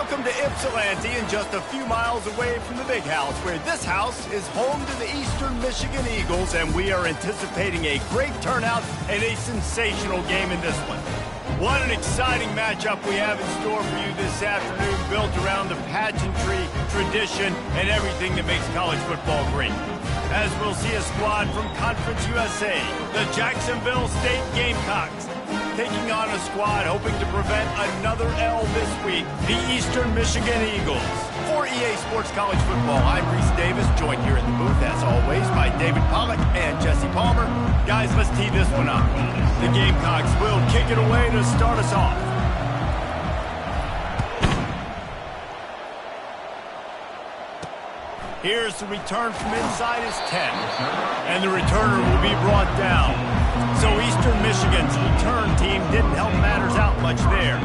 Welcome to Ypsilanti, and just a few miles away from the big house, where this house is home to the Eastern Michigan Eagles, and we are anticipating a great turnout and a sensational game in this one. What an exciting matchup we have in store for you this afternoon, built around the pageantry, tradition, and everything that makes college football great. As we'll see a squad from Conference USA, the Jacksonville State Gamecocks, taking on a squad hoping to prevent another L this week, the Eastern Michigan Eagles. For EA Sports College Football, I'm Reese Davis, joined here in the booth, as always, by David Pollack and Jesse Palmer. Guys, let's tee this one up. The Gamecocks will kick it away to start us off. Here's the return from inside his 10. And the returner will be brought down. So Eastern Michigan's return team didn't help matters out much there.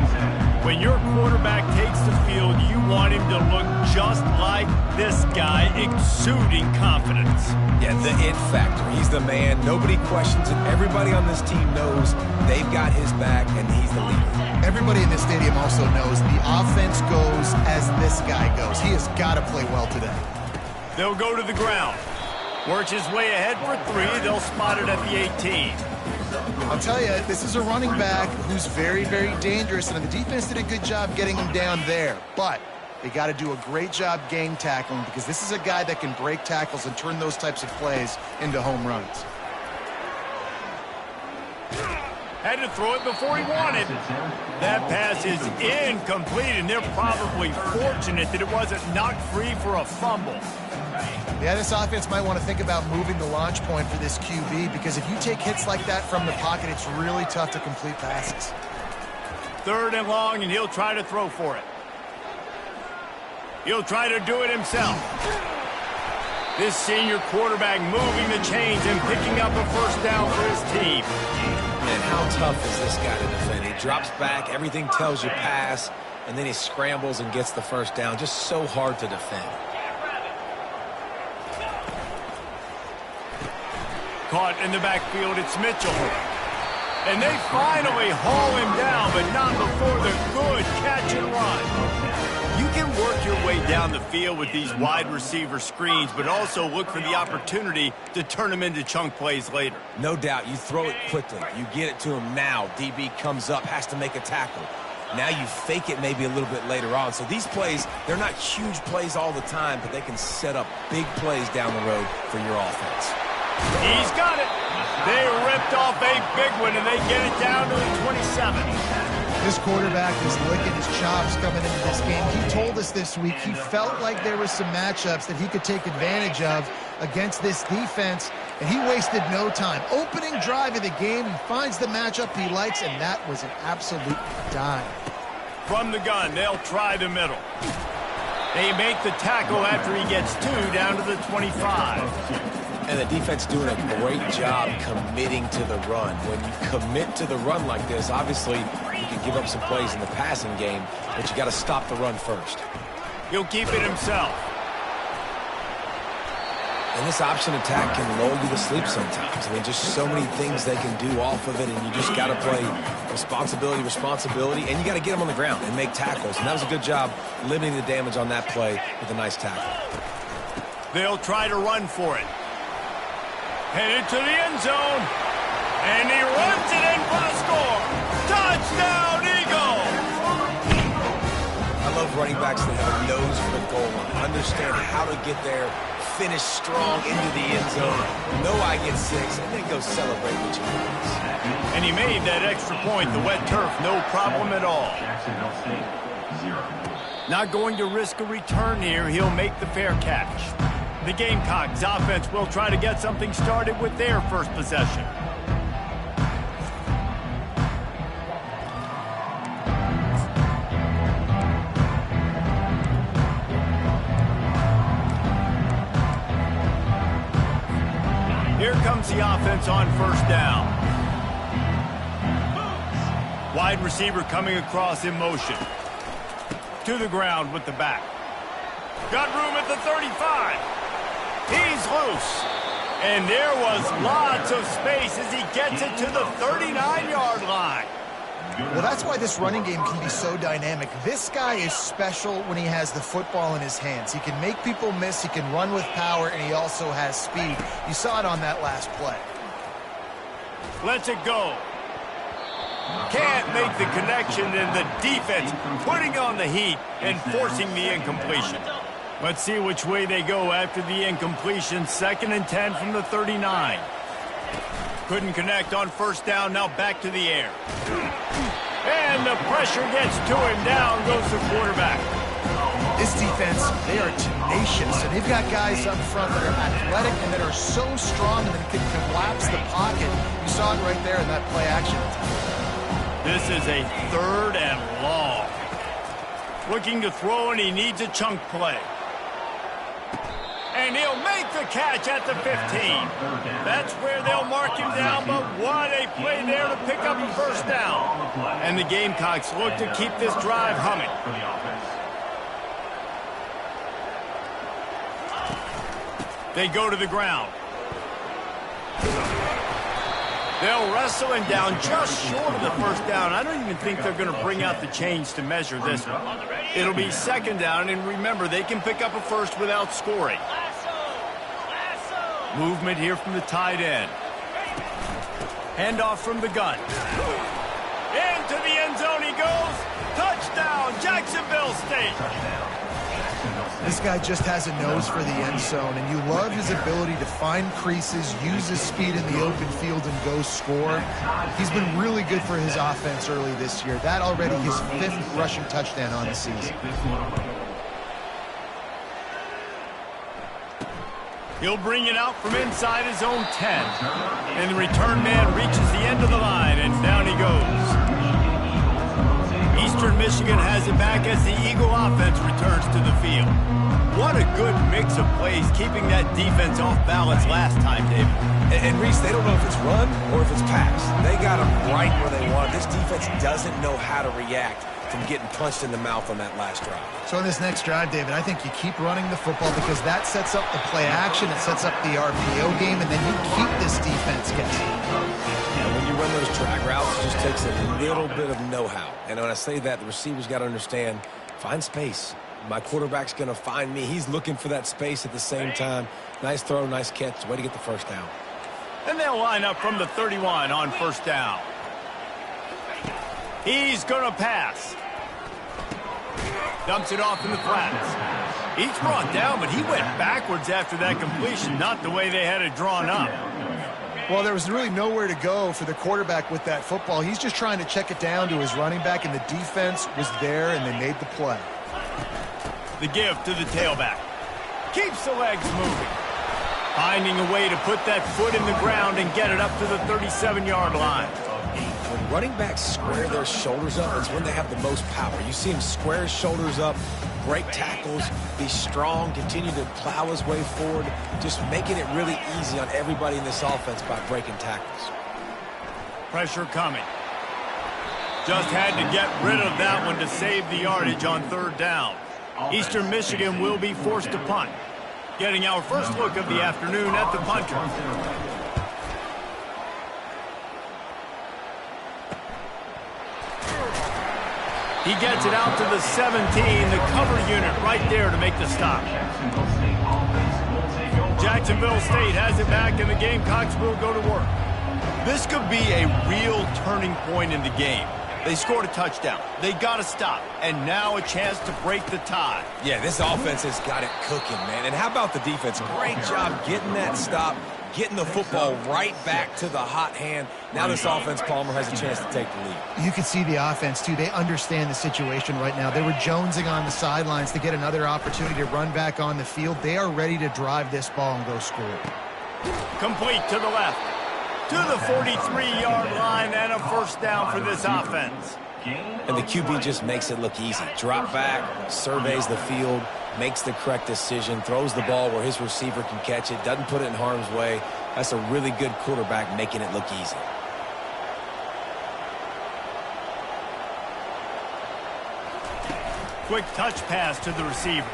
When your quarterback takes the field, you want him to look just like this guy, exuding confidence. Yeah, the it factor. He's the man. Nobody questions it. Everybody on this team knows they've got his back, and he's the leader. Everybody in this stadium also knows the offense goes as this guy goes. He has got to play well today. They'll go to the ground. Works his way ahead for 3. They'll spot it at the 18. I'll tell you, this is a running back who's very, very dangerous, and the defense did a good job getting him down there. But they got to do a great job gang tackling, because this is a guy that can break tackles and turn those types of plays into home runs. Had to throw it before he wanted. That pass is incomplete, and they're probably fortunate that it wasn't knocked free for a fumble. Yeah, this offense might want to think about moving the launch point for this QB, because if you take hits like that from the pocket, it's really tough to complete passes. 3rd and long, and he'll try to throw for it. He'll try to do it himself. This senior quarterback moving the chains and picking up a first down for his team. And how tough is this guy to defend? He drops back, everything tells you pass, and then he scrambles and gets the first down. Just so hard to defend. Caught in the backfield, it's Mitchell. And they finally haul him down, but not before the good catch and run. You can work your way down the field with these wide receiver screens, but also look for the opportunity to turn them into chunk plays later. No doubt, you throw it quickly. You get it to him now. DB comes up, has to make a tackle. Now you fake it maybe a little bit later on. So these plays, they're not huge plays all the time, but they can set up big plays down the road for your offense. He's got it. They ripped off a big one, and they get it down to the 27. This quarterback is licking his chops coming into this game. He told us this week he felt like there were some matchups that he could take advantage of against this defense, and he wasted no time. Opening drive of the game, he finds the matchup he likes, and that was an absolute dime. From the gun, they'll try the middle. They make the tackle after he gets 2 down to the 25. And the defense doing a great job committing to the run. When you commit to the run like this, obviously you can give up some plays in the passing game, but you got to stop the run first. He'll keep it himself. And this option attack can lull you to sleep sometimes. I mean, just so many things they can do off of it, and you just got to play responsibility, and you got to get them on the ground and make tackles. And that was a good job limiting the damage on that play with a nice tackle. They'll try to run for it. Headed to the end zone, and he runs it in for the score. Touchdown, Eagles! I love running backs that have a nose for the goal line, understand how to get there, finish strong into the end zone, know I get 6, and then go celebrate with your friends. And he made that extra point, the wet turf, no problem at all. Not going to risk a return here, he'll make the fair catch. The Gamecocks offense will try to get something started with their first possession. Here comes the offense on first down. Wide receiver coming across in motion. To the ground with the back. Got room at the 35. He's loose. And there was lots of space as he gets it to the 39-yard line. Well, that's why this running game can be so dynamic. This guy is special when he has the football in his hands. He can make people miss, he can run with power, and he also has speed. You saw it on that last play. Lets it go. Can't make the connection, and the defense putting on the heat and forcing the incompletion. Let's see which way they go after the incompletion. 2nd and 10 from the 39. Couldn't connect on first down, now back to the air. And the pressure gets to him. Down goes the quarterback. This defense, they are tenacious, and they've got guys up front that are athletic and that are so strong that can collapse the pocket. You saw it right there in that play action. This is a 3rd and long. Looking to throw, and he needs a chunk play. And he'll make the catch at the 15. That's where they'll mark him down, but what a play there to pick up a first down. And the Gamecocks look to keep this drive humming. They go to the ground. They'll wrestle him down just short of the first down. I don't even think they're going to bring out the chains to measure this one. It'll be 2nd down, and remember, they can pick up a first without scoring. Movement here from the tight end. Handoff from the gun. Into the end zone he goes. Touchdown, Jacksonville State. This guy just has a nose for the end zone, and you love his ability to find creases, use his speed in the open field, and go score. He's been really good for his offense early this year. That already his 5th rushing touchdown on the season. He'll bring it out from inside his own 10. And the return man reaches the end of the line, and down he goes. Eastern Michigan has it back as the Eagle offense returns to the field. What a good mix of plays, keeping that defense off balance last time, David. And Reese, they don't know if it's run or if it's pass. They got them right where they want. This defense doesn't know how to react from getting punched in the mouth on that last drive. So in this next drive, David, I think you keep running the football because that sets up the play action, it sets up the RPO game, and then you keep this defense guessing. And when you run those drag routes, it just takes a little bit of know-how. And when I say that, the receivers got to understand, find space. My quarterback's going to find me. He's looking for that space at the same time. Nice throw, nice catch. Way to get the first down. And they'll line up from the 31 on first down. He's going to pass. Dumps it off in the flats. He's brought down, but he went backwards after that completion, not the way they had it drawn up. Well, there was really nowhere to go for the quarterback with that football. He's just trying to check it down to his running back, and the defense was there, and they made the play. The give to the tailback. Keeps the legs moving. Finding a way to put that foot in the ground and get it up to the 37-yard line. When running backs square their shoulders up, it's when they have the most power. You see him square his shoulders up, break tackles, be strong, continue to plow his way forward, just making it really easy on everybody in this offense by breaking tackles. Pressure coming. Just had to get rid of that one to save the yardage on 3rd down. Eastern Michigan will be forced to punt. Getting our first look of the afternoon at the punter. He gets it out to the 17, the cover unit right there to make the stop. Jacksonville State has it back, and the Gamecocks will go to work. This could be a real turning point in the game. They scored a touchdown. They got to stop. And now a chance to break the tie. Yeah, this offense has got it cooking, man. And how about the defense? Great job getting that stop, getting the football right back to the hot hand. Now this offense, Palmer, has a chance to take the lead. You can see the offense, too. They understand the situation right now. They were jonesing on the sidelines to get another opportunity to run back on the field. They are ready to drive this ball and go score. Complete to the left. To the 43-yard line, and a first down for this offense. And the QB just makes it look easy. Drop back, surveys the field, makes the correct decision, throws the ball where his receiver can catch it, doesn't put it in harm's way. That's a really good quarterback making it look easy. Quick touch pass to the receiver.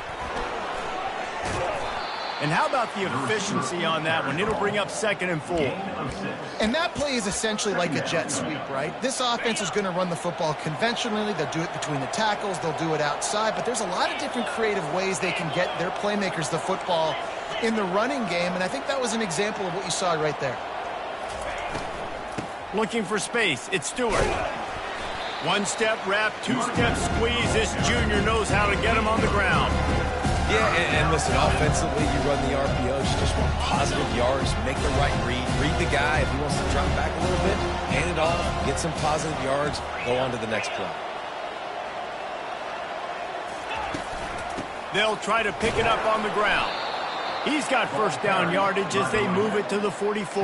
And how about the efficiency on that one? It'll bring up 2nd and 4. And that play is essentially like a jet sweep, right? This offense is going to run the football conventionally. They'll do it between the tackles. They'll do it outside. But there's a lot of different creative ways they can get their playmakers the football in the running game. And I think that was an example of what you saw right there. Looking for space. It's Stewart. 1-step wrap, 2-step squeeze. This junior knows how to get him on the ground. Yeah, and listen, offensively, you run the RPOs. You just want positive yards, make the right read the guy. If he wants to drop back a little bit, hand it off, get some positive yards, go on to the next play. They'll try to pick it up on the ground. He's got first down yardage as they move it to the 44.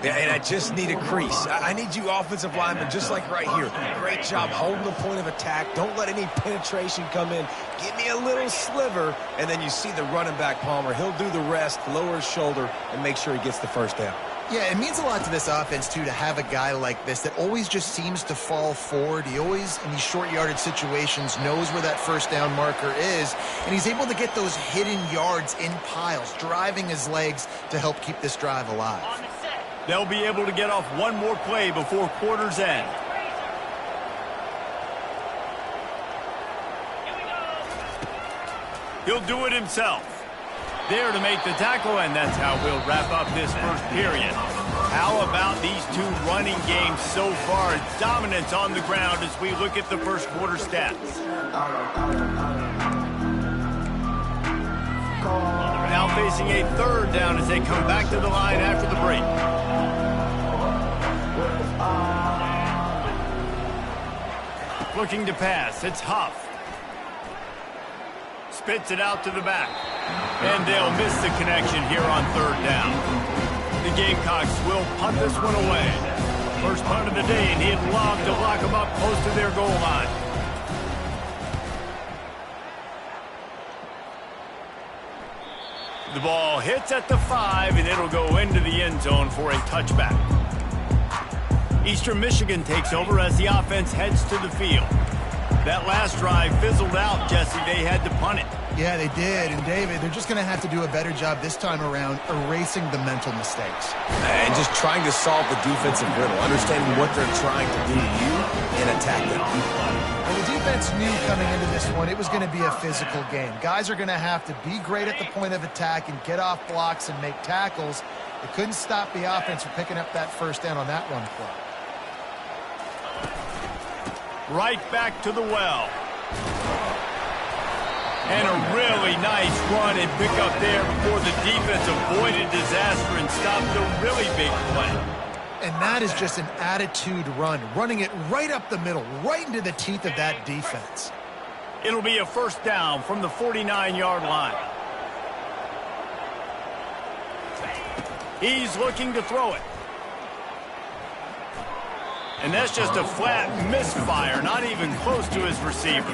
Yeah, and I just need a crease. I need you offensive linemen, just like right here. Great job holding the point of attack. Don't let any penetration come in. Give me a little sliver, and then you see the running back, Palmer. He'll do the rest, lower his shoulder, and make sure he gets the first down. Yeah, it means a lot to this offense, too, to have a guy like this that always just seems to fall forward. He always, in these short yardage situations, knows where that first down marker is, and he's able to get those hidden yards in piles, driving his legs to help keep this drive alive. They'll be able to get off one more play before quarter's end. He'll do it himself. There to make the tackle, and that's how we'll wrap up this first period. How about these two running games so far? Dominance on the ground as we look at the first quarter stats. Now facing a 3rd down as they come back to the line after the break. Looking to pass, it's Huff. Spits it out to the back. And they'll miss the connection here on 3rd down. The Gamecocks will punt this one away. First punt of the day, and he'd love to lock them up close to their goal line. The ball hits at the 5, and it'll go into the end zone for a touchback. Eastern Michigan takes over as the offense heads to the field. That last drive fizzled out, Jesse. They had to punt it. Yeah, they did. And, David, they're just going to have to do a better job this time around erasing the mental mistakes. And just trying to solve the defensive riddle, understanding what they're trying to do to you and attack them. Well, the defense knew coming into this one it was going to be a physical game. Guys are going to have to be great at the point of attack and get off blocks and make tackles. They couldn't stop the offense from picking up that first down on that run play. Right back to the well. And a really nice run and pick up there before the defense avoided disaster and stopped a really big play. And that is just an attitude run, running it right up the middle, right into the teeth of that defense. It'll be a first down from the 49-yard line. He's looking to throw it. And that's just a flat misfire, not even close to his receiver.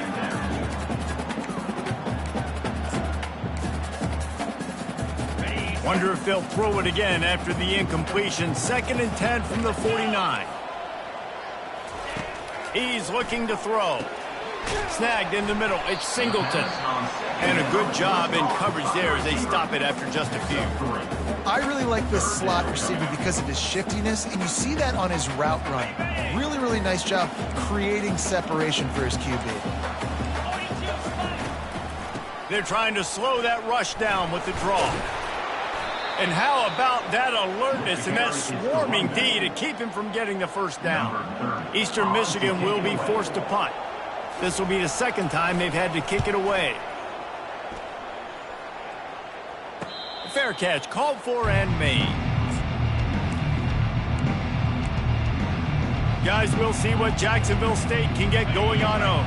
Wonder if they'll throw it again after the incompletion. 2nd and 10 from the 49. He's looking to throw. Snagged in the middle. It's Singleton. And a good job in coverage there as they stop it after just a few. I really like this slot receiver because of his shiftiness, and you see that on his route run. Really, really nice job creating separation for his QB. They're trying to slow that rush down with the draw. And how about that alertness and that swarming D to keep him from getting the first down? Eastern Michigan will be forced to punt. This will be the 2nd time they've had to kick it away. Fair catch called for and made. Guys, we'll see what Jacksonville State can get going on own.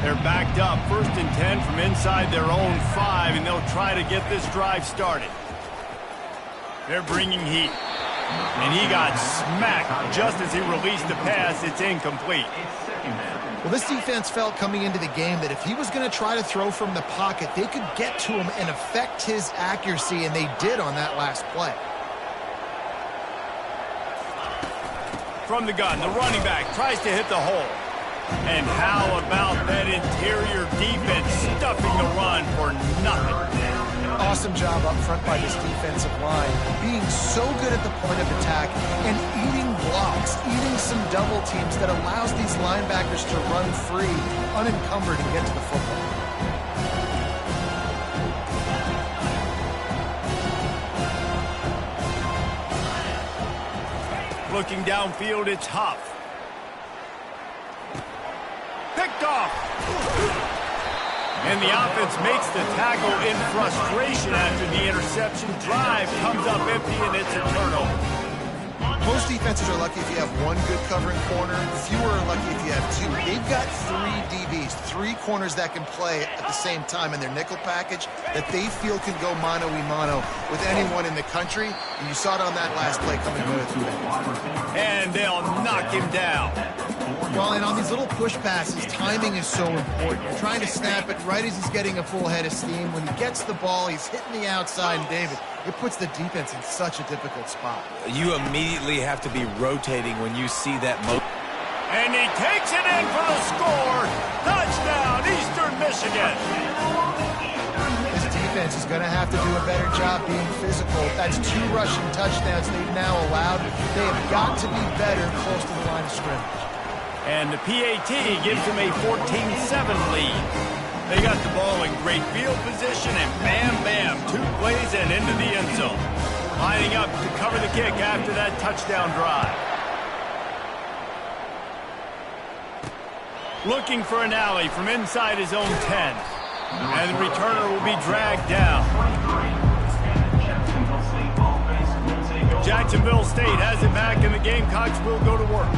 They're backed up 1st and 10 from inside their own 5, and they'll try to get this drive started. They're bringing heat. And he got smacked just as he released the pass. It's incomplete. Well, this defense felt coming into the game that if he was going to try to throw from the pocket, they could get to him and affect his accuracy, and they did on that last play. From the gun, the running back tries to hit the hole. And how about that interior defense stuffing the run for nothing? Awesome job up front by this defensive line, being so good at the point of attack and eating blocks, eating some double teams that allows these linebackers to run free, unencumbered, and get to the football. Looking downfield, it's Huff. Picked off. And the offense makes the tackle in frustration after the interception. Drive comes up empty, and it's a turnover. Most defenses are lucky if you have one good covering corner. Fewer are lucky if you have two. They've got 3 DBs, 3 corners that can play at the same time in their nickel package that they feel can go mano-a-mano with anyone in the country. And you saw it on that last play coming good. And they'll knock him down. Well, and on these little push passes, timing is so important. You're trying to snap it right as he's getting a full head of steam. When he gets the ball, he's hitting the outside, and David, it puts the defense in such a difficult spot. You immediately have to be rotating when you see that motion. And he takes it in for the score. Touchdown, Eastern Michigan. This defense is going to have to do a better job being physical. That's 2 rushing touchdowns they've now allowed. They have got to be better close to the line of scrimmage. And the PAT gives them a 14-7 lead. They got the ball in great field position, and bam, bam, 2 plays and into the end zone. Lining up to cover the kick after that touchdown drive. Looking for an alley from inside his own 10. And the returner will be dragged down. Jacksonville State has it back, and the Gamecocks will go to work.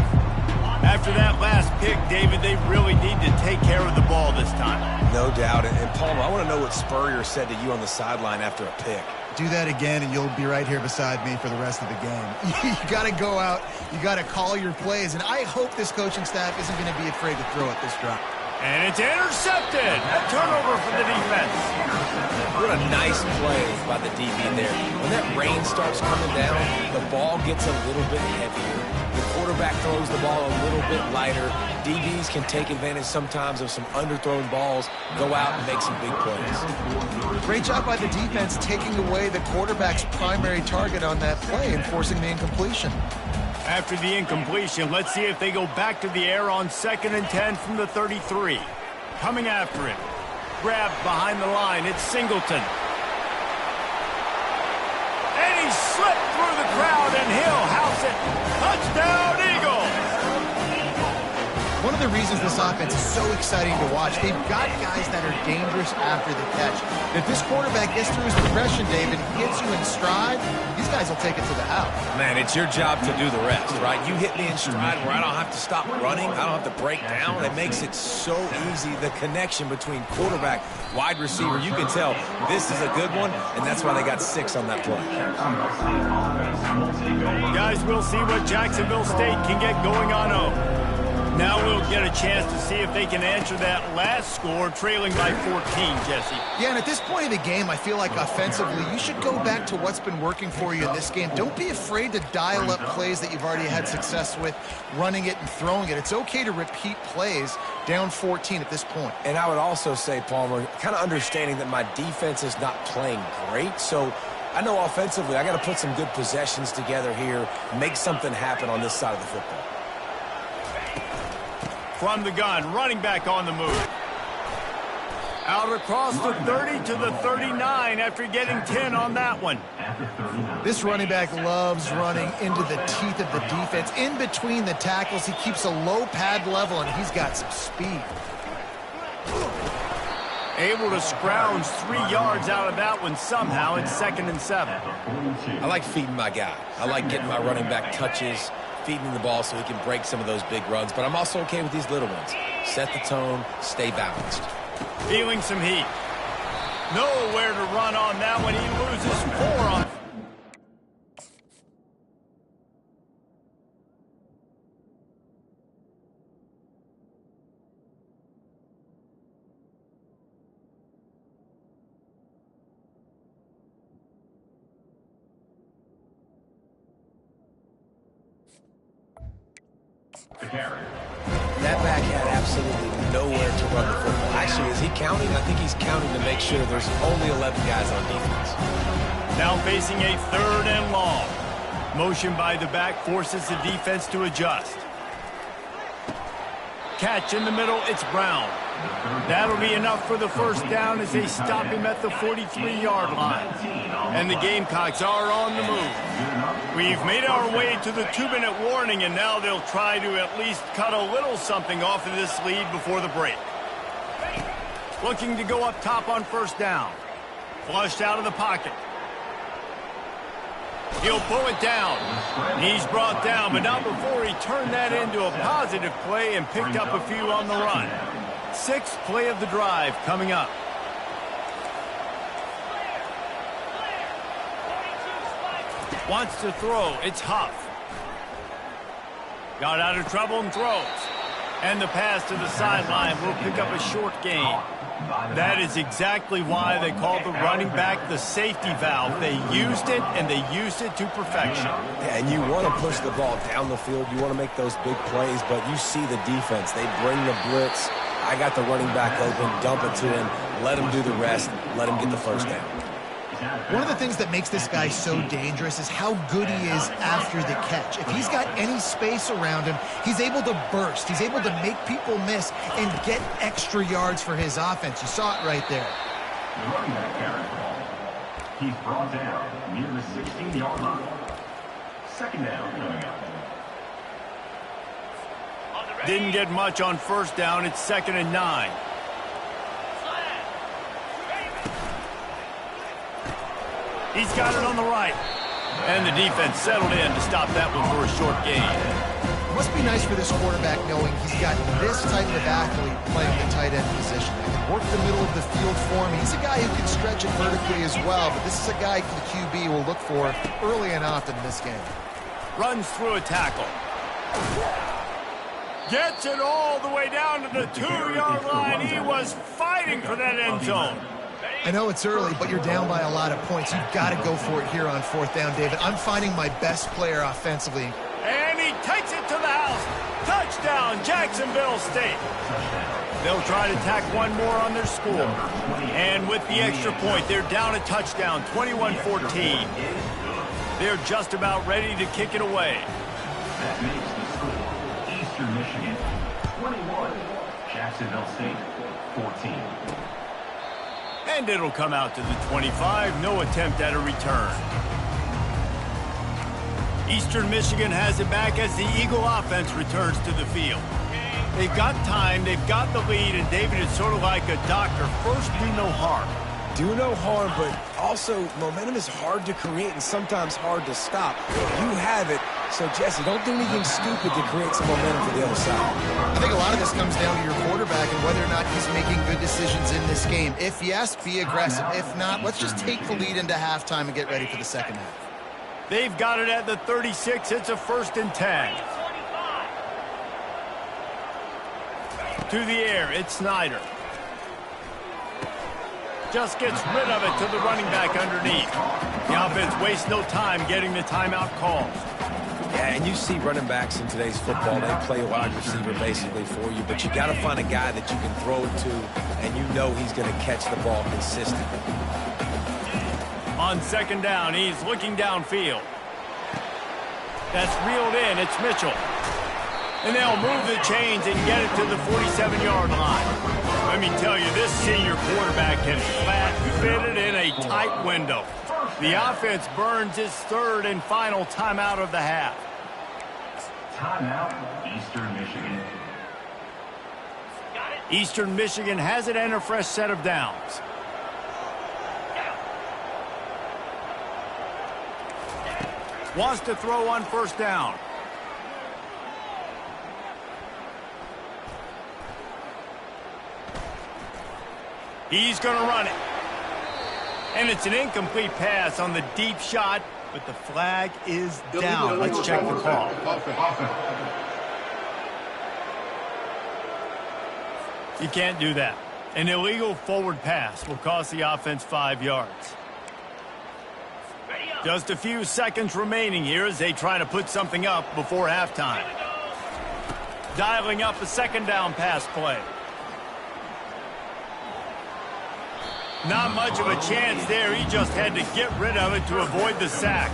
After that last pick, David, they really need to take care of the ball this time. No doubt. And Palmer, I want to know what Spurrier said to you on the sideline after a pick. Do that again, and you'll be right here beside me for the rest of the game. You got to go out. You got to call your plays, and I hope this coaching staff isn't going to be afraid to throw it this drive. And it's intercepted. A turnover for the defense. What a nice play by the DB there. When that rain starts coming down, the ball gets a little bit heavier. The quarterback throws the ball a little bit lighter. DBs can take advantage sometimes of some underthrown balls, go out and make some big plays. Great job by the defense taking away the quarterback's primary target on that play and forcing the incompletion. After the incompletion, let's see if they go back to the air on 2nd and 10 from the 33. Coming after him. Grabbed behind the line. It's Singleton. And he slipped through the crowd, and he'll house it. Touchdown, Eagles! One of the reasons this offense is so exciting to watch, they've got guys that are dangerous after the catch. If this quarterback gets through his progression, David, gets you in stride, these guys will take it to the house. Man, it's your job to do the rest, right? You hit me in stride where I don't have to stop running. I don't have to break down. It makes it so easy, the connection between quarterback, wide receiver. You can tell this is a good one, and that's why they got 6 on that play. Guys, we'll see what Jacksonville State can get going on home. Now we'll get a chance to see if they can answer that last score, trailing by 14, Jesse. Yeah, and at this point of the game, I feel like offensively, you should go back to what's been working for you in this game. Don't be afraid to dial up plays that you've already had success with, running it and throwing it. It's okay to repeat plays down 14 at this point. And I would also say, Palmer, kind of understanding that my defense is not playing great, so I know offensively I got to put some good possessions together here, make something happen on this side of the football. From the gun, running back on the move. Out across the 30 to the 39 after getting 10 on that one. This running back loves running into the teeth of the defense. In between the tackles, he keeps a low pad level, and he's got some speed. Able to scrounge 3 yards out of that one somehow. It's 2nd and 7. I like feeding my guy. I like getting my running back touches, feeding him the ball so he can break some of those big runs. But I'm also okay with these little ones. Set the tone, stay balanced. Feeling some heat. Nowhere to run on that one. He loses 4 on. That back had absolutely nowhere to run the football. Actually, is he counting? I think he's counting to make sure there's only 11 guys on defense. Now facing a 3rd and long. Motion by the back forces the defense to adjust. Catch in the middle, it's Brown. That'll be enough for the first down as they stop him at the 43-yard line. And the Gamecocks are on the move. We've made our way to the 2-minute warning, and now they'll try to at least cut a little something off of this lead before the break. Looking to go up top on first down. Flushed out of the pocket. He'll pull it down. He's brought down, but not before he turned that into a positive play and picked up a few on the run. 6th play of the drive coming up. Wants to throw. It's Huff. Got out of trouble and throws. And the pass to the sideline will pick up a short gain. That is exactly why they called the running back the safety valve. They used it, and they used it to perfection. Yeah, and you want to push the ball down the field. You want to make those big plays, but you see the defense. They bring the blitz. I got the running back open, dump it to him, let him do the rest, let him get the first down. One of the things that makes this guy so dangerous is how good he is after the catch. If he's got any space around him, he's able to burst. He's able to make people miss and get extra yards for his offense. You saw it right there. The running back carry ball. He's brought down near the 16-yard line. 2nd down coming up. Didn't get much on first down. It's 2nd and 9. He's got it on the right. And the defense settled in to stop that one for a short gain. It must be nice for this quarterback knowing he's got this type of athlete playing the tight end position. That can work the middle of the field for him. He's a guy who can stretch it vertically as well, but this is a guy the QB will look for early and often in this game. Runs through a tackle. Gets it all the way down to the 2-yard line. He was fighting for that end zone. I know it's early, but you're down by a lot of points. You've got to go for it here on 4th down, David. I'm finding my best player offensively. And he takes it to the house. Touchdown, Jacksonville State. They'll try to tack one more on their score. And with the extra point, they're down a touchdown, 21-14. They're just about ready to kick it away. That makes the score Eastern Michigan 21, Jacksonville State 14. And it'll come out to the 25. No attempt at a return. Eastern Michigan has it back as the Eagle offense returns to the field. They've got time, they've got the lead, and David is sort of like a doctor. First, do no harm. Do no harm, but also momentum is hard to create and sometimes hard to stop. You have it, so Jesse, don't do anything stupid to create some momentum for the other side. I think a lot of this comes down to your quarterback and whether or not he's making good decisions in this game. If yes, be aggressive. If not, let's just take the lead into halftime and get ready for the second half. They've got it at the 36. It's a 1st and 10. To the air, it's Snyder. Just gets rid of it to the running back underneath. The offense wastes no time getting the timeout called. Yeah, and you see running backs in today's football, they play wide receiver basically for you, but you got to find a guy that you can throw it to, and you know he's going to catch the ball consistently. On 2nd down, he's looking downfield. That's reeled in. It's Mitchell. And they'll move the chains and get it to the 47-yard line. Let me tell you, this senior quarterback can flat fit it in a tight window. The offense burns its 3rd and final timeout of the half. Timeout, Eastern Michigan. Eastern Michigan has it and a fresh set of downs. Wants to throw on 1st down. He's going to run it. And it's an incomplete pass on the deep shot, but the flag is down. Let's check the call. You can't do that. An illegal forward pass will cost the offense 5 yards. Just a few seconds remaining here as they try to put something up before halftime. Dialing up a second down pass play. Not much of a chance there. He just had to get rid of it to avoid the sack.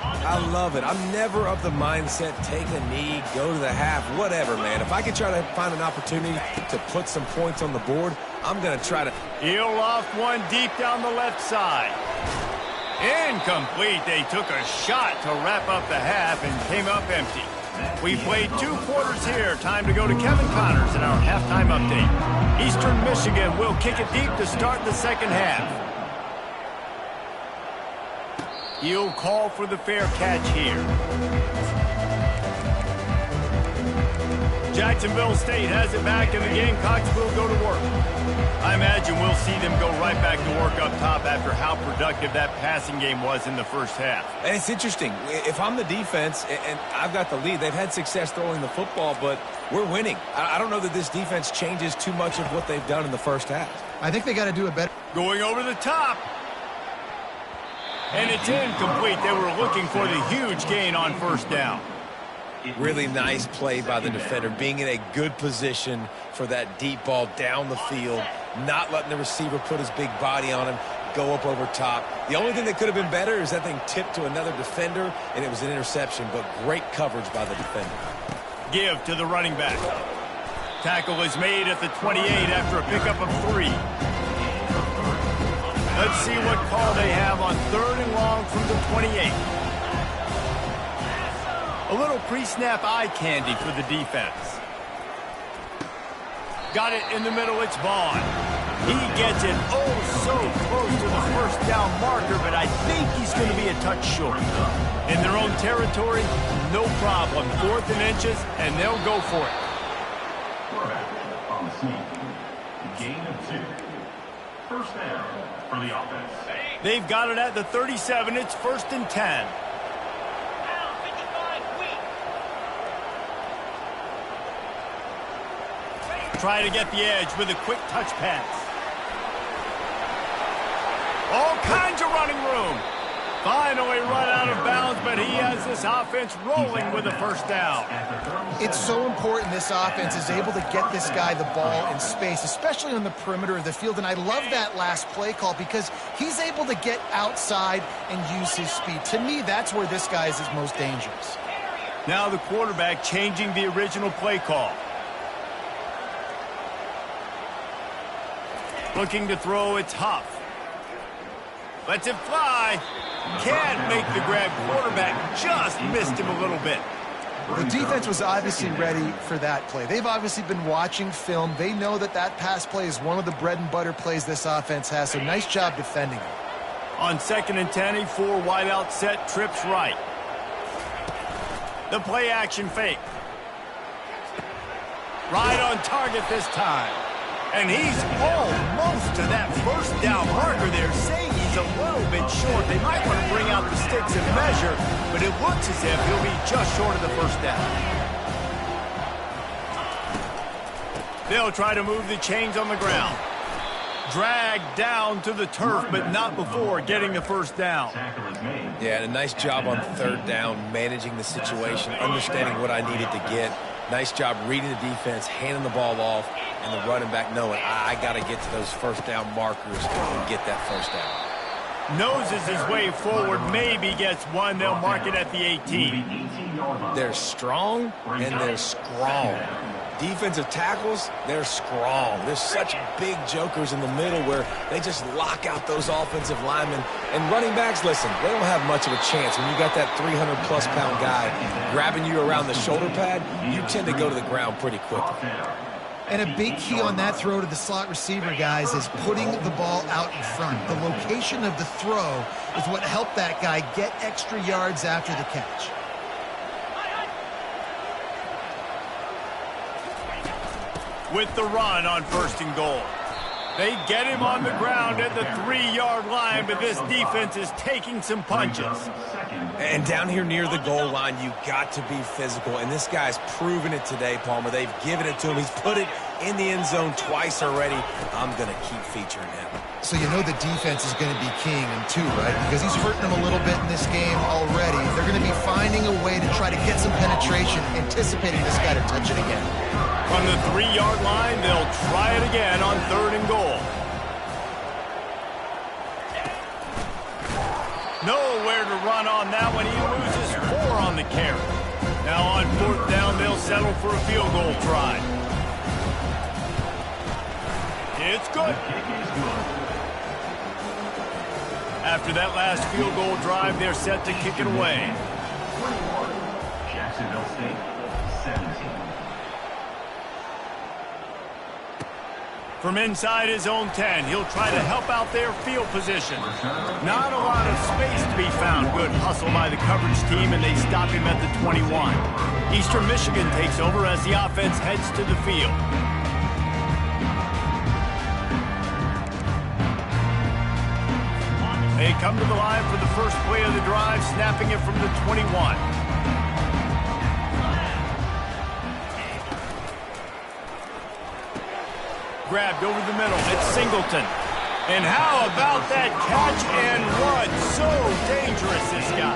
I love it. I'm never of the mindset, take a knee, go to the half, whatever, man. If I can try to find an opportunity to put some points on the board, I'm going to try to. He'll loft one deep down the left side. Incomplete. They took a shot to wrap up the half and came up empty. We played 2 quarters here. Time to go to Kevin Connors in our halftime update. Eastern Michigan will kick it deep to start the second half. He'll call for the fair catch here. Jacksonville State has it back, and the Gamecocks will go to work. I imagine we'll see them go right back to work up top after how productive that passing game was in the first half. And it's interesting. If I'm the defense and I've got the lead, they've had success throwing the football, but we're winning. I don't know that this defense changes too much of what they've done in the first half. I think they got to do it better. Going over the top. And it's incomplete. They were looking for the huge gain on first down. Really nice play by the defender, being in a good position for that deep ball down the field, not letting the receiver put his big body on him, go up over top. The only thing that could have been better is that thing tipped to another defender, and it was an interception, but great coverage by the defender. Give to the running back. Tackle is made at the 28 after a pickup of 3. Let's see what call they have on 3rd and long from the 28. A little pre-snap eye candy for the defense. Got it in the middle, it's Vaughn. He gets it oh so close to the first down marker, but I think he's going to be a touch short. In their own territory, no problem. 4th and inches, and they'll go for it. Quarterback on the sneak. Gain of 2. First down for the offense. They've got it at the 37. It's 1st and 10. Try to get the edge with a quick touch pass. All kinds of running room. Finally run out of bounds, but he has this offense rolling with a first down. It's so important this offense is able to get this guy the ball in space, especially on the perimeter of the field. And I love that last play call because he's able to get outside and use his speed. To me, that's where this guy is his most dangerous. Now the quarterback changing the original play call. Looking to throw, it's Huff. Lets it fly. Can't make the grab. Quarterback just missed him a little bit. The defense was obviously ready for that play. They've obviously been watching film. They know that that pass play is one of the bread and butter plays this offense has, so nice job defending it. On 2nd and 10, a 4 wide out set, trips right. The play action fake. Right on target this time. And he's almost to that first down marker there, saying he's a little bit short. They might want to bring out the sticks and measure, but it looks as if he'll be just short of the first down. They'll try to move the chains on the ground. Dragged down to the turf, but not before getting the first down. Yeah, and a nice job on 3rd down, managing the situation, understanding what I needed to get. Nice job reading the defense, handing the ball off, and the running back knowing I got to get to those first down markers and get that first down. Noses his way forward, maybe gets one. They'll mark it at the 18. They're strong and they're strong. Defensive tackles, they're strong. There's such big jokers in the middle where they just lock out those offensive linemen. And running backs, listen, they don't have much of a chance. When you got that 300-plus pound guy grabbing you around the shoulder pad, you tend to go to the ground pretty quickly. And a big key on that throw to the slot receiver, guys, is putting the ball out in front. The location of the throw is what helped that guy get extra yards after the catch. With the run on 1st and goal. They get him on the ground at the 3-yard line, but this defense is taking some punches. And down here near the goal line, you got to be physical. And this guy's proven it today, Palmer. They've given it to him. He's put it in the end zone twice already. I'm going to keep featuring him. So you know the defense is going to be keying him too, right? Because he's hurting them a little bit in this game already. They're going to be finding a way to try to get some penetration, anticipating this guy to touch it again. From the 3-yard line, they'll try it again on 3rd and goal. Nowhere to run on that one. He loses 4 on the carry. Now on 4th down, they'll settle for a field goal try. It's good. After that last field goal drive, they're set to kick it away. 21, Jacksonville State, 17. From inside his own 10, he'll try to help out their field position. Not a lot of space to be found. Good hustle by the coverage team, and they stop him at the 21. Eastern Michigan takes over as the offense heads to the field. They come to the line for the first play of the drive, snapping it from the 21. Grabbed over the middle. It's Singleton. And how about that catch and run? So dangerous, this guy.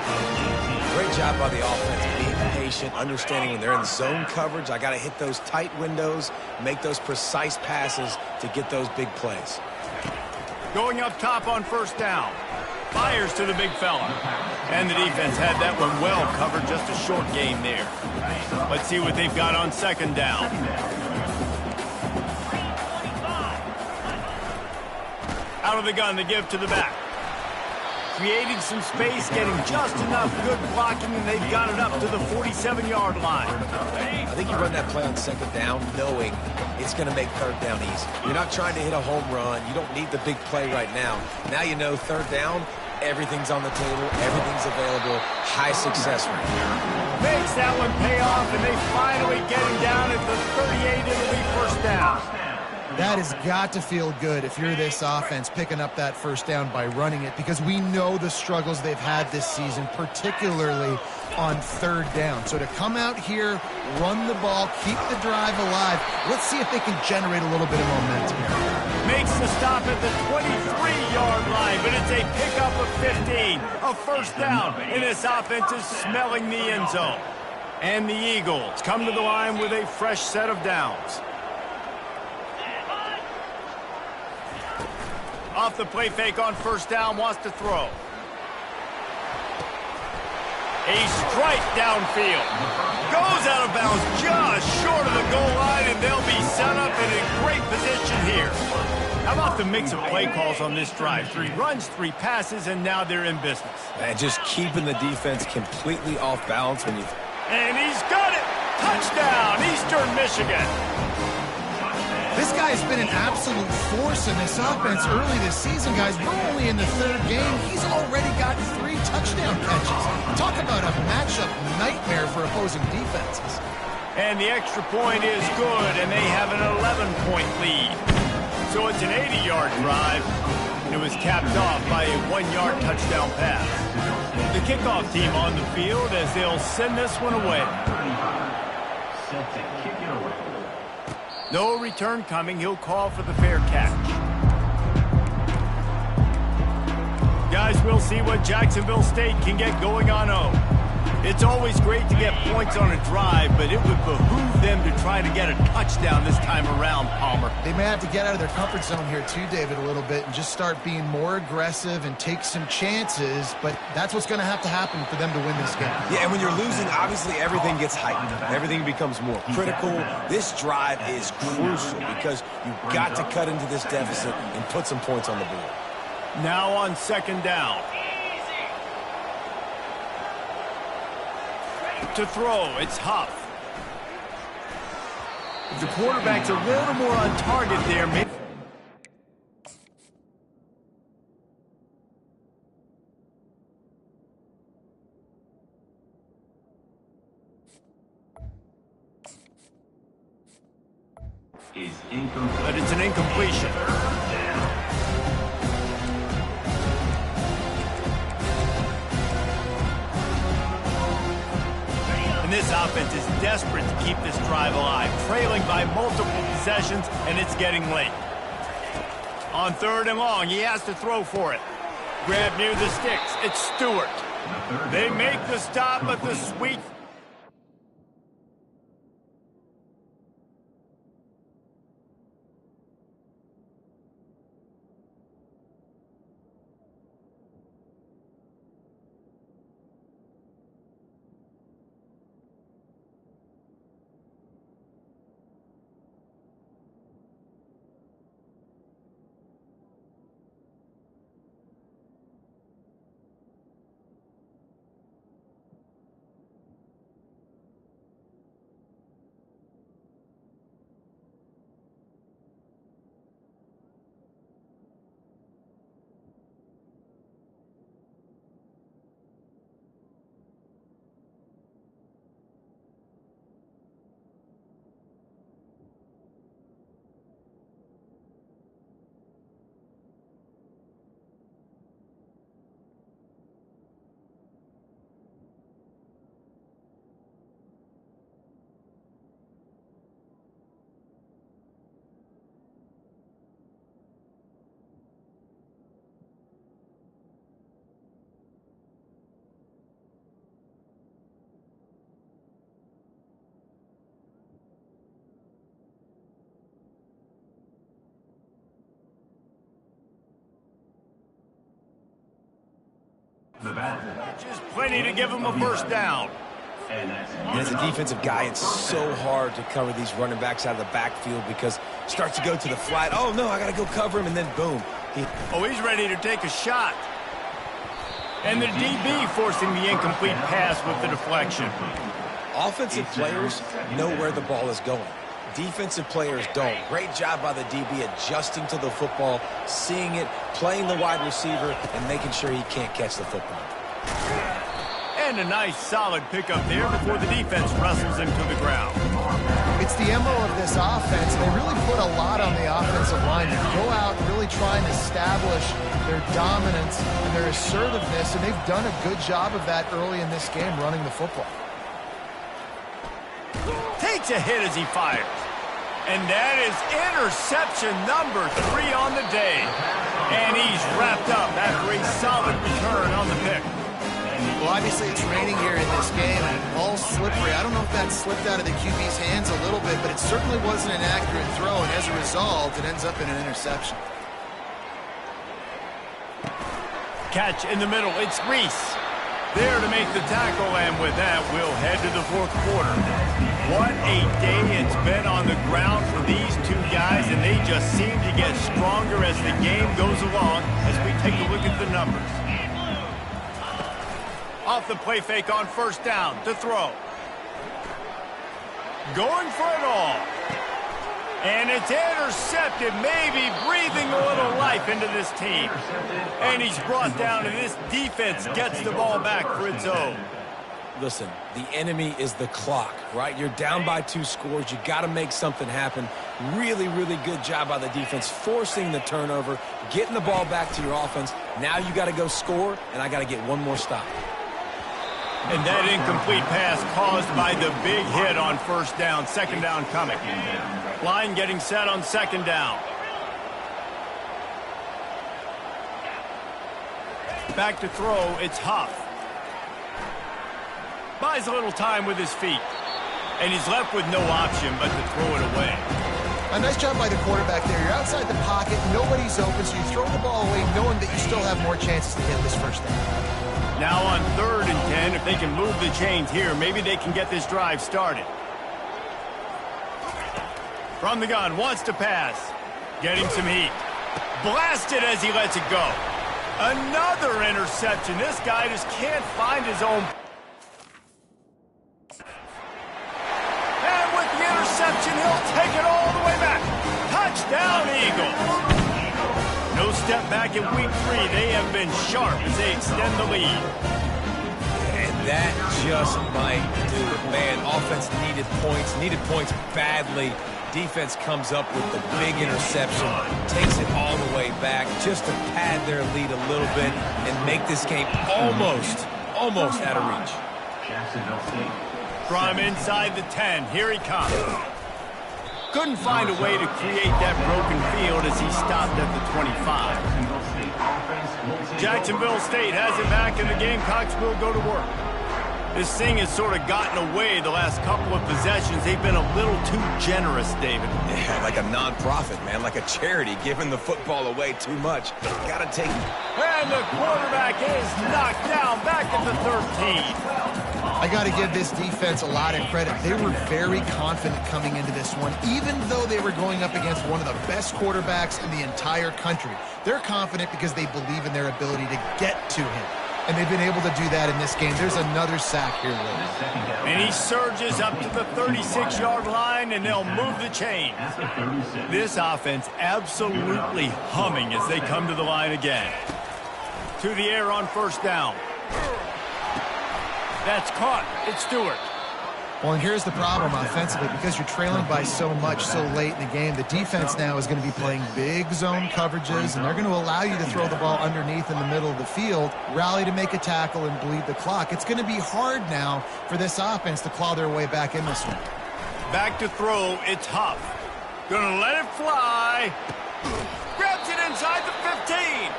Great job by the offense, being patient, understanding when they're in zone coverage, I got to hit those tight windows, make those precise passes to get those big plays. Going up top on 1st down. Fires to the big fella. And the defense had that one well covered, just a short game there. Let's see what they've got on 2nd down. Out of the gun, they give to the back. Creating some space, getting just enough good blocking, and they've got it up to the 47-yard line. I think you run that play on 2nd down knowing it's going to make 3rd down easy. You're not trying to hit a home run. You don't need the big play right now. Now you know 3rd down, everything's on the table, everything's available, high success rate. Makes that one pay off, and they finally get him down at the 38. It'll be 1st down. That has got to feel good if you're this offense picking up that 1st down by running it, because we know the struggles they've had this season, particularly on 3rd down. So to come out here, run the ball, keep the drive alive, let's see if they can generate a little bit of momentum. Makes the stop at the 23-yard line, but it's a pickup of 15, a 1st down, and this offense is smelling the end zone. And the Eagles come to the line with a fresh set of downs. Off the play fake on 1st down, wants to throw. A strike downfield. Goes out of bounds just short of the goal line, and they'll be set up in a great position here. How about the mix of play calls on this drive? 3 runs, 3 passes, and now they're in business. And just keeping the defense completely off balance when you... And he's got it! Touchdown, Eastern Michigan! This guy's been an absolute force in this offense early this season, guys. We're only in the 3rd game. He's already got 3 touchdown catches. Talk about a matchup nightmare for opposing defenses. And the extra point is good, and they have an 11-point lead. So it's an 80-yard drive. It was capped off by a 1-yard touchdown pass. The kickoff team on the field as they'll send this one away. Set to kick it away. No return coming. He'll call for the fair catch. Guys, we'll see what Jacksonville State can get going on 0. It's always great to get points on a drive, but it would behoove them to try to get a touchdown this time around, Palmer. They may have to get out of their comfort zone here too, David, a little bit and just start being more aggressive and take some chances, but that's what's going to happen for them to win this game. Yeah, and when you're losing, obviously everything gets heightened. Everything becomes more critical. This drive is crucial because you've got to cut into this deficit and put some points on the board. Now on 2nd down. To throw, it's Huff. The quarterback's a little more on target there. Maybe Is incomplete. but it's an incompletion. And this offense is desperate to keep this drive alive, trailing by multiple possessions, and it's getting late. On 3rd and long, he has to throw for it. Grab near the sticks. It's Stewart. They make the stop, but the sweet... Just plenty to give him a first down. And as a defensive guy, it's so hard to cover these running backs out of the backfield because it starts to go to the flat. Oh, no, I got to go cover him, and then boom. He's ready to take a shot. And the DB forcing the incomplete pass with the deflection. Offensive players know where the ball is going. Defensive players don't. Great job by the DB adjusting to the football, seeing it, playing the wide receiver, and making sure he can't catch the football. And a nice solid pickup there before the defense wrestles him to the ground. It's the MO of this offense, and they really put a lot on the offensive line. They go out really trying to establish their dominance and their assertiveness, and they've done a good job of that early in this game running the football. Takes a hit as he fires. And that is interception number 3 on the day. And he's wrapped up after a solid return on the pick. Well, obviously it's raining here in this game, and ball's slippery. I don't know if that slipped out of the QB's hands a little bit, but it certainly wasn't an accurate throw, and as a result, it ends up in an interception. Catch in the middle. It's Reese. There to make the tackle, and with that, we'll head to the 4th quarter. What a day it's been on the ground for these two guys, and they just seem to get stronger as the game goes along as we take a look at the numbers. Off the play fake on 1st down to throw. Going for it all. And it's intercepted, maybe breathing a little life into this team. And he's brought down, and this defense gets the ball back for its own. Listen, the enemy is the clock, right? You're down by 2 scores. You got to make something happen. Really, really good job by the defense, forcing the turnover, getting the ball back to your offense. Now you got to go score, and I got to get one more stop. And that incomplete pass caused by the big hit on 1st down. 2nd down coming. Line getting set on 2nd down. Back to throw, it's Huff. Buys a little time with his feet. And he's left with no option but to throw it away. A nice job by the quarterback there. You're outside the pocket, nobody's open, so you throw the ball away knowing that you still have more chances to hit this 1st down. Now on 3rd and 10, if they can move the chains here, maybe they can get this drive started. From the gun, wants to pass. Getting some heat. Blasted as he lets it go. Another interception. This guy just can't find his own. And with the interception, he'll take it all the way back. Touchdown, Eagles. No step back in week 3. They have been sharp as they extend the lead. And that just might do it. Man, offense needed points badly. Defense comes up with the big interception, takes it all the way back just to pad their lead a little bit and make this game almost out of reach. Jacksonville State From inside the 10, here he comes. Couldn't find a way to create that broken field as he stopped at the 25. Jacksonville State has it back, and the Gamecocks will go to work. This thing has sort of gotten away the last couple of possessions. They've been a little too generous, David. Yeah, like a non-profit, man, like a charity, giving the football away too much. Gotta take it. And the quarterback is knocked down back at the 13. I got to give this defense a lot of credit. They were very confident coming into this one, even though they were going up against one of the best quarterbacks in the entire country. They're confident because they believe in their ability to get to him. And they've been able to do that in this game. There's another sack here, Will. And he surges up to the 36-yard line, and they'll move the chain. This offense absolutely humming as they come to the line again. To the air on first down. That's caught. It's Stewart. Well, and here's the problem offensively. Because you're trailing by so much so late in the game, the defense now is going to be playing big zone coverages, and they're going to allow you to throw the ball underneath in the middle of the field, rally to make a tackle, and bleed the clock. It's going to be hard now for this offense to claw their way back in this one. Back to throw. It's Huff. Gonna let it fly. Grabs it inside the 15.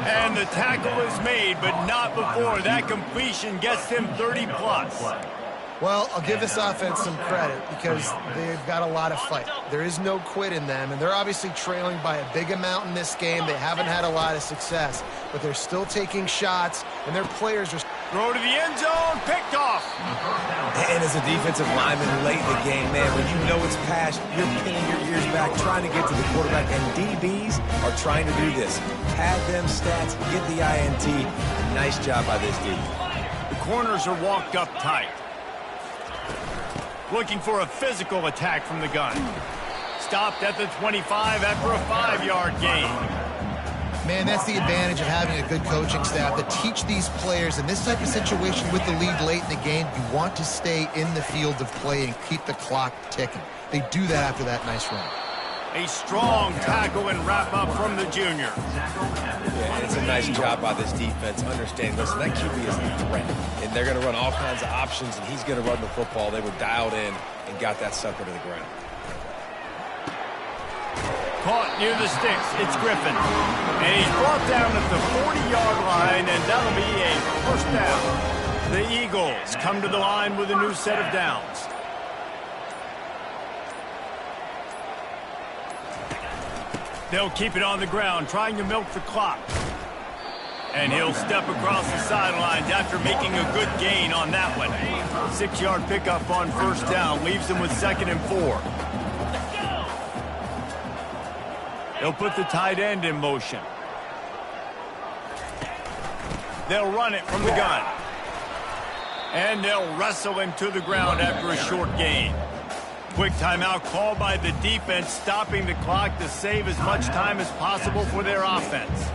And the tackle is made, but not before that completion gets him 30-plus. Well, I'll give this offense some credit because they've got a lot of fight. There is no quit in them, and they're obviously trailing by a big amount in this game. They haven't had a lot of success, but they're still taking shots, and their players are... Throw to the end zone, picked off. And as a defensive lineman late in the game, man, when you know it's past, you're pinning your ears back, trying to get to the quarterback, and DBs are trying to do this. Pad them stats, get the INT. Nice job by this D. The corners are walked up tight. Looking for a physical attack from the gun. Stopped at the 25 after a 5-yard gain. Man, that's the advantage of having a good coaching staff to teach these players in this type of situation with the lead late in the game. You want to stay in the field of play and keep the clock ticking. They do that after that nice run. A strong tackle and wrap-up from the junior. Yeah, it's a nice job by this defense. Understanding, listen, that QB is a threat. And they're going to run all kinds of options, and he's going to run the football. They were dialed in and got that sucker to the ground. Caught near the sticks. It's Griffin. And he's brought down at the 40-yard line, and that'll be a first down. The Eagles come to the line with a new set of downs. They'll keep it on the ground, trying to milk the clock. And he'll step across the sidelines after making a good gain on that one. 6-yard pickup on first down leaves him with 2nd and 4. They'll put the tight end in motion. They'll run it from the gun. And they'll wrestle him to the ground after a short gain. Quick timeout called by the defense, stopping the clock to save as much time as possible for their offense.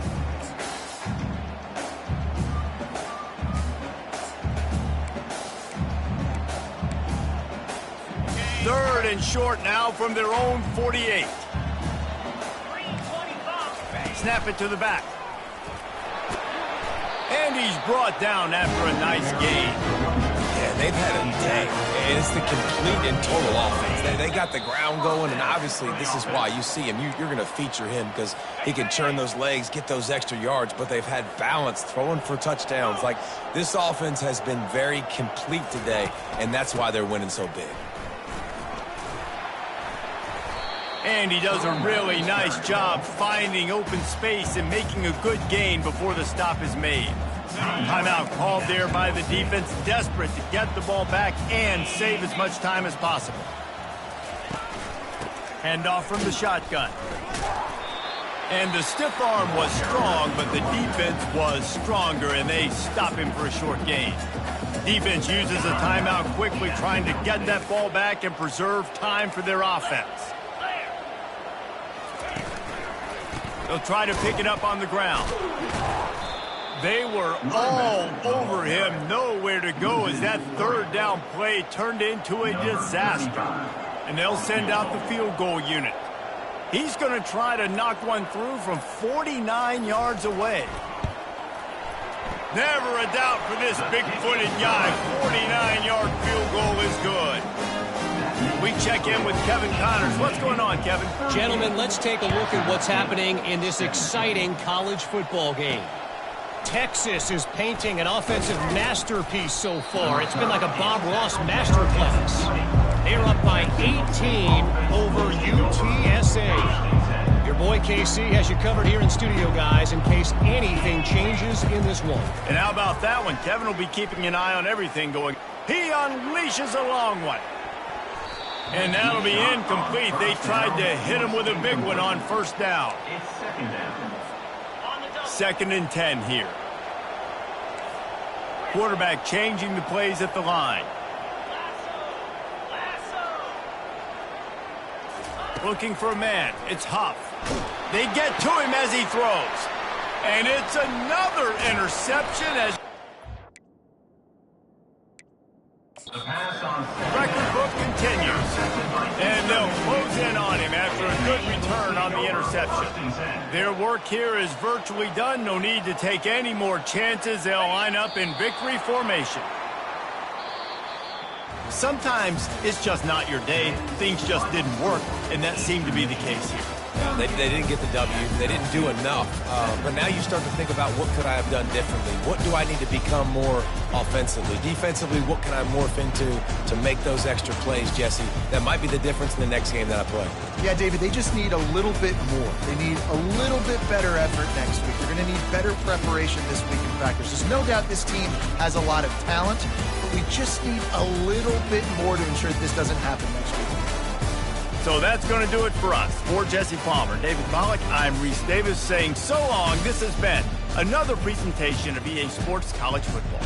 Third and short now from their own 48. Snap it to the back. And he's brought down after a nice gain. Yeah, they've had a day. And it's the complete and total offense. They got the ground going, and obviously this is why you see him. You're going to feature him because he can churn those legs, get those extra yards, but they've had balance, throwing for touchdowns. Like, this offense has been very complete today, and that's why they're winning so big. And he does a really nice job finding open space and making a good gain before the stop is made. Timeout called there by the defense, desperate to get the ball back and save as much time as possible. Handoff from the shotgun. And the stiff arm was strong, but the defense was stronger, and they stop him for a short gain. Defense uses a timeout quickly, trying to get that ball back and preserve time for their offense. They'll try to pick it up on the ground. They were all over him, nowhere to go as that third down play turned into a disaster. And they'll send out the field goal unit. He's going to try to knock one through from 49 yards away. Never a doubt for this big-footed guy. 49-yard field goal is good. We check in with Kevin Connors. What's going on, Kevin? Gentlemen, let's take a look at what's happening in this exciting college football game. Texas is painting an offensive masterpiece so far. It's been like a Bob Ross masterclass. They're up by 18 over UTSA. Your boy KC has you covered here in studio, guys, in case anything changes in this one. And how about that one? Kevin will be keeping an eye on everything going. He unleashes a long one. And that'll be incomplete. They tried to hit him with a big one on first down. It's second down. 2nd and 10 here. Quarterback changing the plays at the line. Looking for a man. It's Huff. They get to him as he throws. And it's another interception as The pass on record book continues. And they'll close in on him after a good return on the interception. Their work here is virtually done. No need to take any more chances. They'll line up in victory formation. Sometimes it's just not your day. Things just didn't work, and that seemed to be the case here. Yeah, they didn't get the W. They didn't do enough. But now you start to think about what could I have done differently? What do I need to become more offensively? Defensively, what can I morph into to make those extra plays, Jesse? That might be the difference in the next game that I play. Yeah, David, they just need a little bit more. They need a little bit better effort next week. They're going to need better preparation this week in practice. There's no doubt this team has a lot of talent, but we just need a little bit more to ensure that this doesn't happen next week. So that's going to do it for us. For Jesse Palmer, David Mollick, I'm Reese Davis saying so long. This has been another presentation of EA Sports College Football.